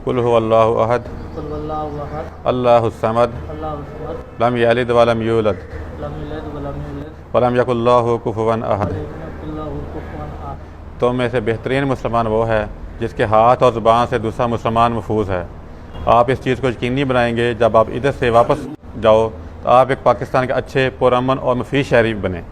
कुल हुवल्लाहु अहद अल्लाहुस समद लम यलिद वलम यूलद वलम यकुल लहु कुफुवन अहद। तो में से बेहतरीन मुसलमान वो है जिसके हाथ और ज़ुबान से दूसरा मुसलमान महफूज है। आप इस चीज़ को यकीनी बनाएंगे जब आप इधर से वापस जाओ तो आप एक पाकिस्तान के अच्छे, पुरअमन और मुफीद शहरी बने।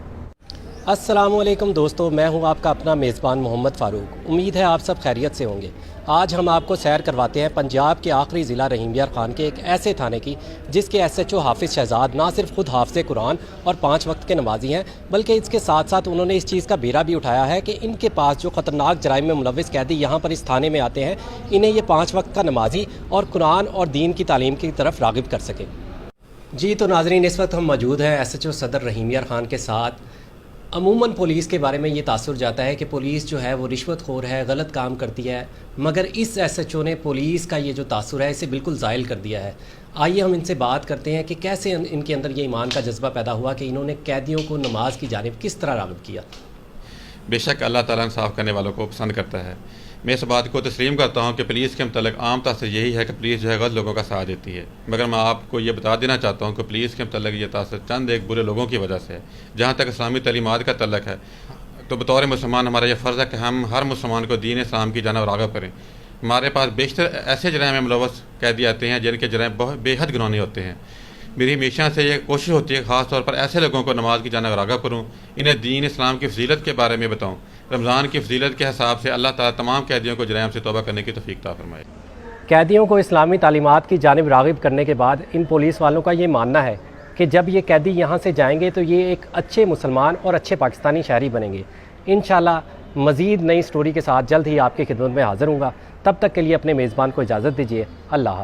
अस्सलामुअलैकुम दोस्तों, मैं हूं आपका अपना मेज़बान मोहम्मद फ़ारूक। उम्मीद है आप सब खैरियत से होंगे। आज हम आपको सैर करवाते हैं पंजाब के आखिरी ज़िला रहीम यार ख़ान के एक ऐसे थाने की जिसके SHO हाफिज़ शहजाद ना सिर्फ खुद हाफ़िज़ कुरान और 5 वक्त के नमाजी हैं, बल्कि इसके साथ साथ उन्होंने इस चीज़ का बेरा भी उठाया है कि इनके पास जो ख़तरनाक जराइम में मुलविस कैदी यहाँ पर इस थाने में आते हैं, इन्हें ये 5 वक्त का नमाजी और कुरान और दीन की तालीम की तरफ राग़िब कर सकें। जी तो नाज़रीन, इस वक्त हम मौजूद हैं SHO सदर रहीम यार ख़ान के साथ। अमूमन पुलिस के बारे में ये तासुर जाता है कि पुलिस जो है वो रिश्वतखोर है, गलत काम करती है, मगर इस SHO ने पुलिस का ये जो तासुर है इसे बिल्कुल ज़ाइल कर दिया है। आइए हम इनसे बात करते हैं कि कैसे इनके अंदर ये ईमान का जज्बा पैदा हुआ कि इन्होंने कैदियों को नमाज की जानिब किस तरह राग़िब किया। बेशक अल्लाह ताला इंसाफ करने वालों को पसंद करता है। मैं इस बात को तस्लीम करता हूँ कि पुलिस के मतलब आम तासुर यही है कि पुलिस जो है गलत लोगों का साथ देती है, मगर मैं आपको ये बता देना चाहता हूँ कि पुलिस के मतलब ये तासुर चंद एक बुरे लोगों की वजह से है। जहाँ तक इस्लामी तालीमात का तल्लक है तो बतौर मुसलमान हमारा यह फ़र्ज़ है कि हम हर मुसलमान को दीन इस्लाम की जानिब राग़िब करें। हमारे पास बेशतर ऐसे जराइम में मुलव्वस कैदी आते हैं जिनके जराइम बहुत बेहद घिनौने होते हैं। मेरी हमेशा से ये कोशिश होती है ख़ास तौर पर ऐसे लोगों को नमाज की जानिब राग़िब करूँ, इन्हें दीन इस्लाम की फजीलत के बारे में बताऊँ। रमज़ान की फजीलत के हिसाब से अल्लाह ताला तमाम कैदियों को जराइम से तौबा करने की तौफ़ीक़ अता फ़रमाए। कैदियों को इस्लामी तालीमात की जानिब राग़िब करने के बाद इन पुलिस वालों का ये मानना है कि जब ये कैदी यहाँ से जाएंगे तो ये एक अच्छे मुसलमान और अच्छे पाकिस्तानी शहरी बनेंगे। इंशाल्लाह मज़ीद नई स्टोरी के साथ जल्द ही आपकी खिदमत में हाज़िर हूँगा। तब तक के लिए अपने मेज़बान को इजाज़त दीजिए। अल्लाह।